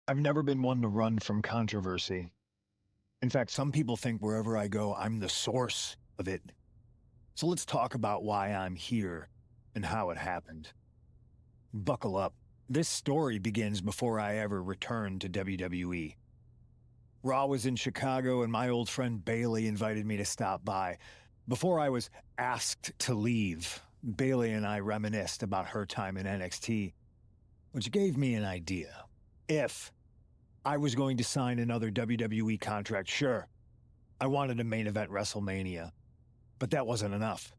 I've never been one to run from controversy. In fact, some people think wherever I go, I'm the source of it. So let's talk about why I'm here and how it happened. Buckle up. This story begins before I ever returned to WWE. Raw was in Chicago and my old friend Bailey invited me to stop by. Before I was asked to leave, Bailey and I reminisced about her time in NXT, which gave me an idea. If I was going to sign another WWE contract, sure, I wanted to main event WrestleMania, but that wasn't enough.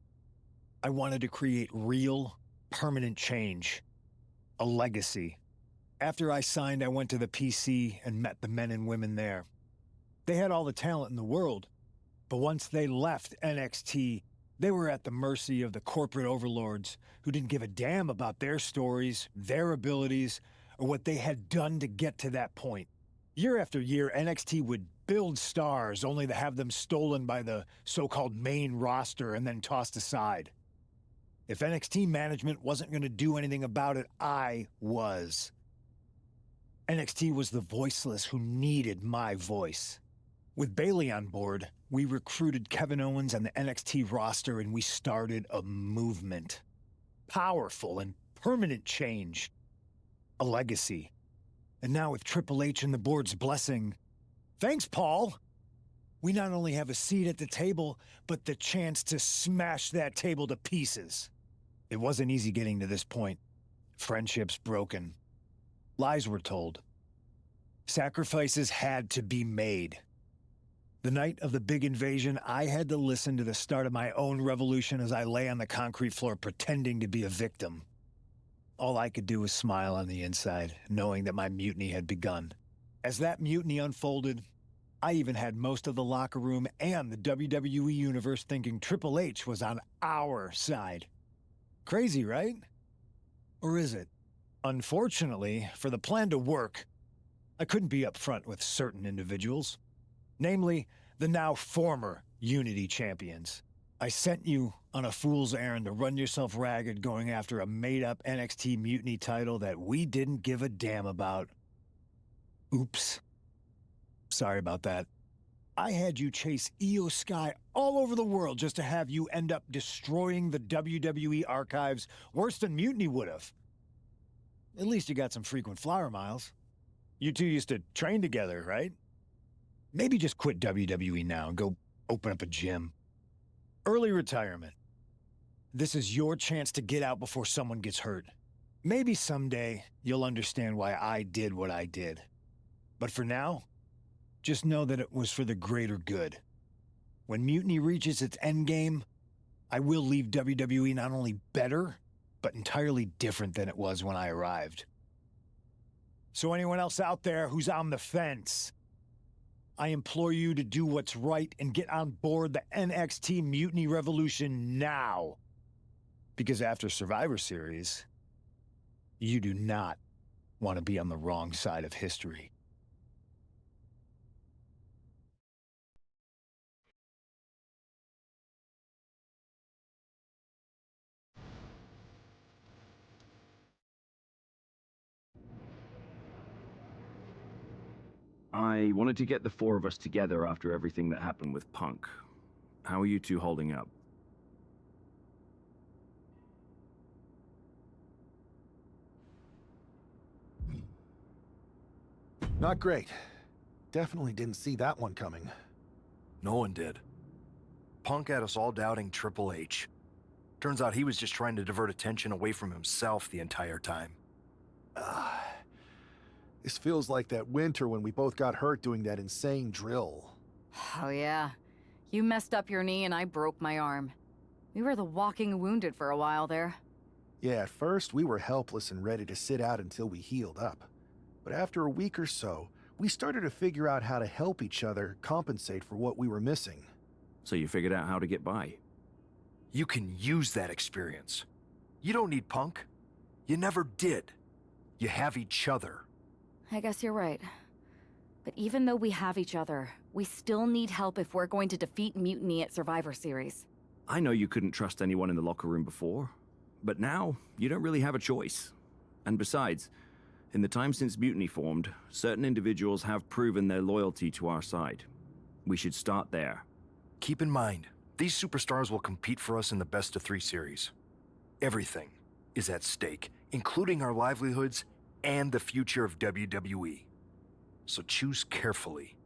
I wanted to create real, permanent change, a legacy. After I signed, I went to the PC and met the men and women there. They had all the talent in the world, but once they left NXT, they were at the mercy of the corporate overlords who didn't give a damn about their stories, their abilities, or what they had done to get to that point. Year after year, NXT would build stars only to have them stolen by the so-called main roster and then tossed aside. If NXT management wasn't going to do anything about it, I was. NXT was the voiceless who needed my voice. With Bailey on board, we recruited Kevin Owens and the NXT roster and we started a movement. Powerful and permanent change. A legacy. And now with Triple H and the board's blessing, thanks, Paul! We not only have a seat at the table, but the chance to smash that table to pieces. It wasn't easy getting to this point. Friendships broken. Lies were told. Sacrifices had to be made. The night of the big invasion, I had to listen to the start of my own revolution as I lay on the concrete floor pretending to be a victim. All I could do was smile on the inside, knowing that my mutiny had begun. As that mutiny unfolded, I even had most of the locker room and the WWE Universe thinking Triple H was on our side. Crazy, right? Or is it? Unfortunately, for the plan to work, I couldn't be upfront with certain individuals. Namely, the now former Unity champions. I sent you on a fool's errand to run yourself ragged going after a made-up NXT Mutiny title that we didn't give a damn about. Oops. Sorry about that. I had you chase Io Sky all over the world just to have you end up destroying the WWE archives worse than Mutiny would have. At least you got some frequent flower miles. You two used to train together, right? Maybe just quit WWE now and go open up a gym. Early retirement. This is your chance to get out before someone gets hurt. Maybe someday you'll understand why I did what I did. But for now, just know that it was for the greater good. When Mutiny reaches its endgame, I will leave WWE not only better, but entirely different than it was when I arrived. So anyone else out there who's on the fence, I implore you to do what's right and get on board the NXT Mutiny Revolution now. Because after Survivor Series, you do not want to be on the wrong side of history. I wanted to get the four of us together after everything that happened with Punk. How are you two holding up? Not great. Definitely didn't see that one coming. No one did. Punk had us all doubting Triple H. Turns out he was just trying to divert attention away from himself the entire time. This feels like that winter when we both got hurt doing that insane drill. Oh yeah. You messed up your knee and I broke my arm. We were the walking wounded for a while there. Yeah, at first we were helpless and ready to sit out until we healed up. But after a week or so, we started to figure out how to help each other compensate for what we were missing. So you figured out how to get by? You can use that experience. You don't need Punk. You never did. You have each other. I guess you're right. But even though we have each other, we still need help if we're going to defeat Mutiny at Survivor Series. I know you couldn't trust anyone in the locker room before, but now you don't really have a choice. And besides, In the time since Mutiny formed, certain individuals have proven their loyalty to our side. We should start there. Keep in mind, these superstars will compete for us in the best-of-3 series. Everything is at stake, including our livelihoods and the future of WWE. So choose carefully.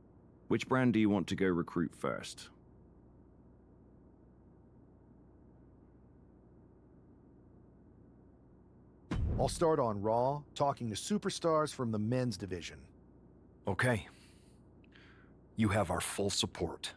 Which brand do you want to go recruit first? I'll start on Raw, talking to superstars from the men's division. Okay. You have our full support.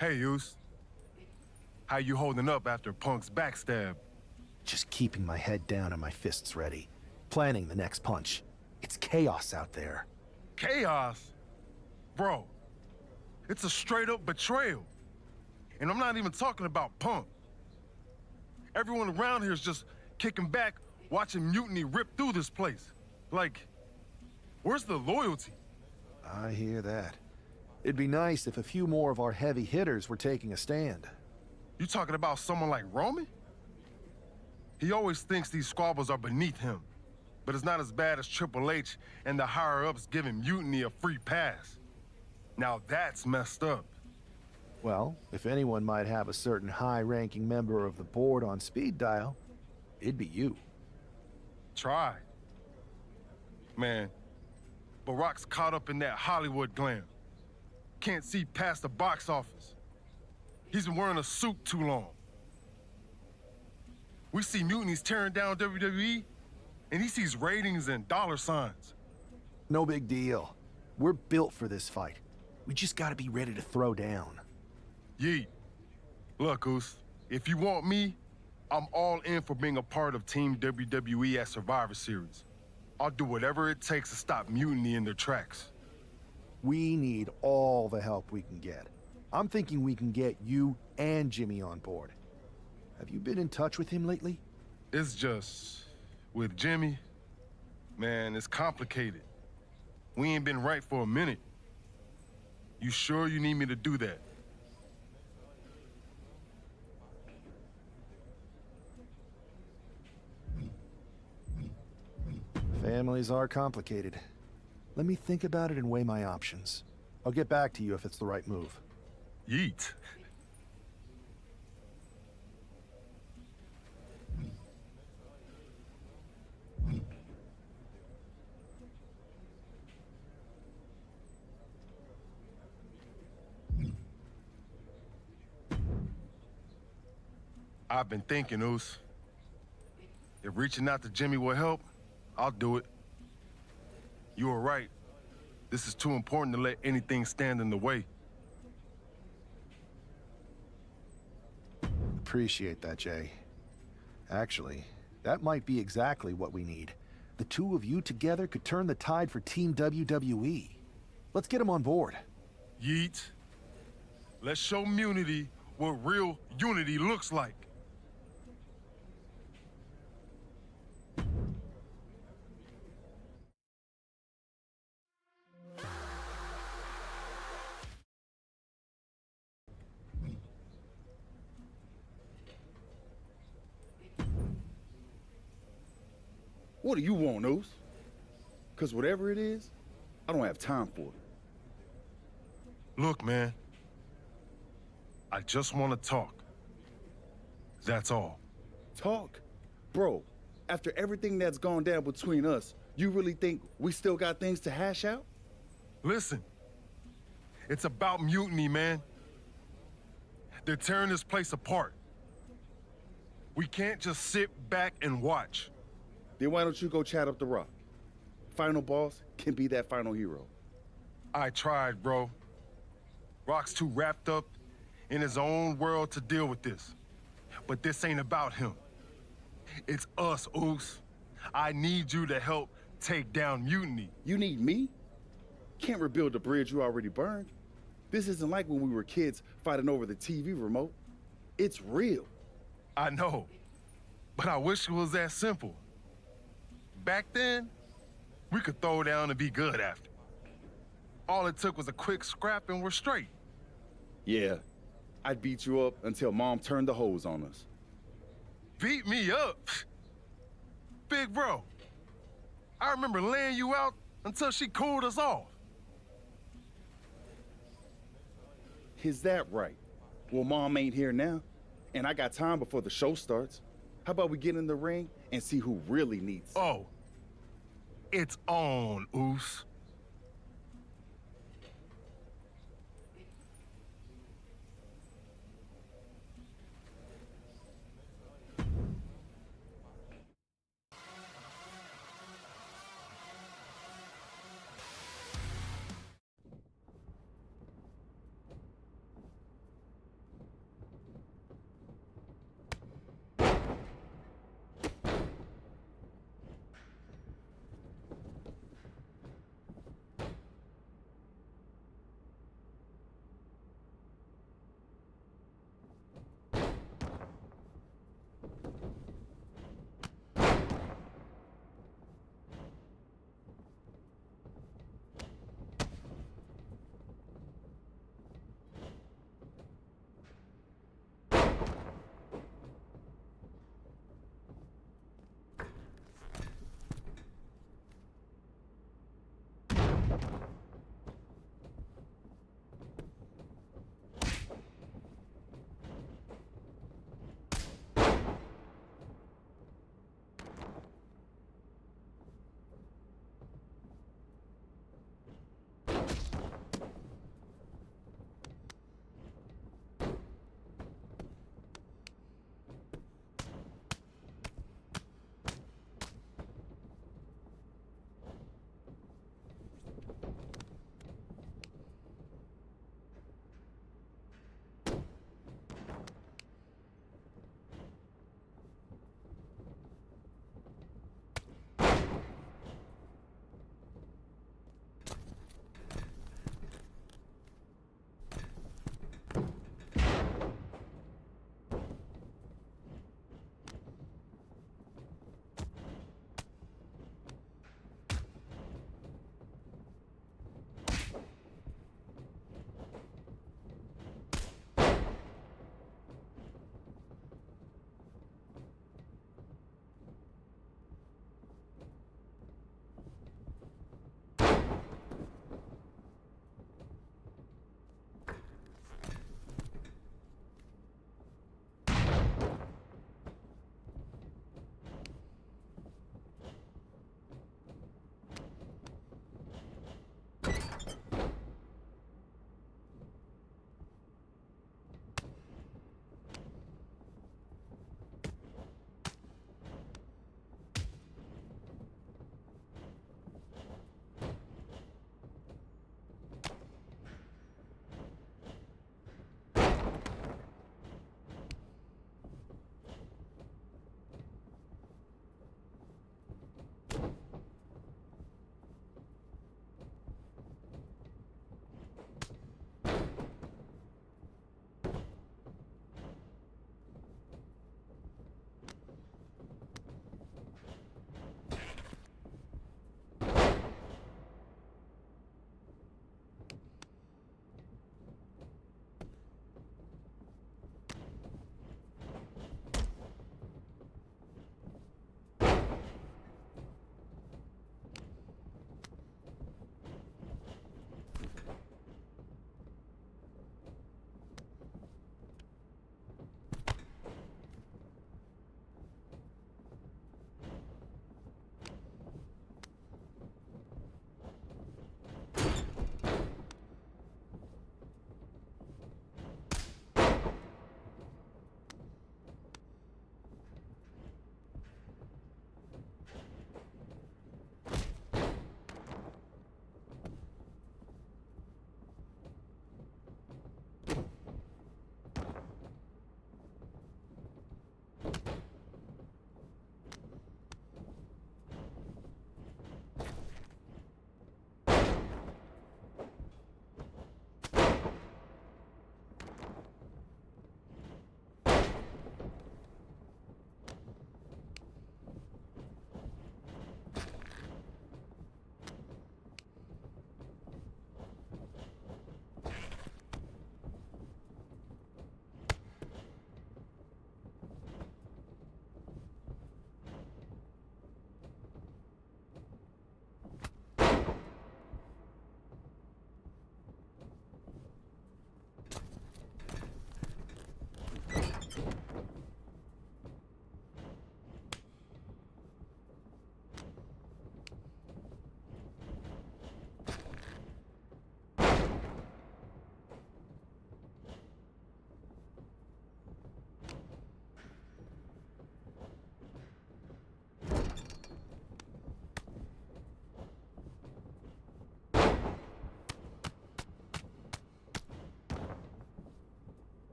Hey, Yus. How you holding up after Punk's backstab? Just keeping my head down and my fists ready. Planning the next punch. It's chaos out there. Chaos? Bro, it's a straight-up betrayal. And I'm not even talking about Punk. Everyone around here is just kicking back, watching Mutiny rip through this place. Like, where's the loyalty? I hear that. It'd be nice if a few more of our heavy hitters were taking a stand. You talking about someone like Roman? He always thinks these squabbles are beneath him. But it's not as bad as Triple H and the higher-ups giving Mutiny a free pass. Now that's messed up. Well, if anyone might have a certain high-ranking member of the board on speed dial, it'd be you. Try. Man, Barack's caught up in that Hollywood glam. Can't see past the box office. He's been wearing a suit too long. We see Mutiny's tearing down WWE, and he sees ratings and dollar signs. No big deal. We're built for this fight. We just gotta be ready to throw down. Yeet. Look, Oos, if you want me, I'm all in for being a part of Team WWE at Survivor Series. I'll do whatever it takes to stop Mutiny in their tracks. We need all the help we can get. I'm thinking we can get you and Jimmy on board. Have you been in touch with him lately? It's just, with Jimmy, man, it's complicated. We ain't been right for a minute. You sure you need me to do that? Families are complicated. Let me think about it and weigh my options. I'll get back to you if it's the right move. Yeet. I've been thinking, Oos. If reaching out to Jimmy will help, I'll do it. You were right. This is too important to let anything stand in the way. Appreciate that, Jay. Actually, that might be exactly what we need. The two of you together could turn the tide for Team WWE. Let's get them on board. Yeet. Let's show Mutiny what real unity looks like. What do you want, Oos? Because whatever it is, I don't have time for it. Look, man. I just want to talk. That's all. Talk? Bro, after everything that's gone down between us, you really think we still got things to hash out? Listen. It's about mutiny, man. They're tearing this place apart. We can't just sit back and watch. Then why don't you go chat up the Rock? Final boss can be that final hero. I tried, bro. Rock's too wrapped up in his own world to deal with this. But this ain't about him. It's us, Oos. I need you to help take down Mutiny. You need me? Can't rebuild the bridge you already burned. This isn't like when we were kids fighting over the TV remote. It's real. I know, but I wish it was that simple. Back then, we could throw down and be good after. All it took was a quick scrap and we're straight. Yeah, I'd beat you up until Mom turned the hose on us. Beat me up? Big bro, I remember laying you out until she cooled us off. Is that right? Well, Mom ain't here now, and I got time before the show starts. How about we get in the ring and see who really needs it? Oh, it's on, Oos.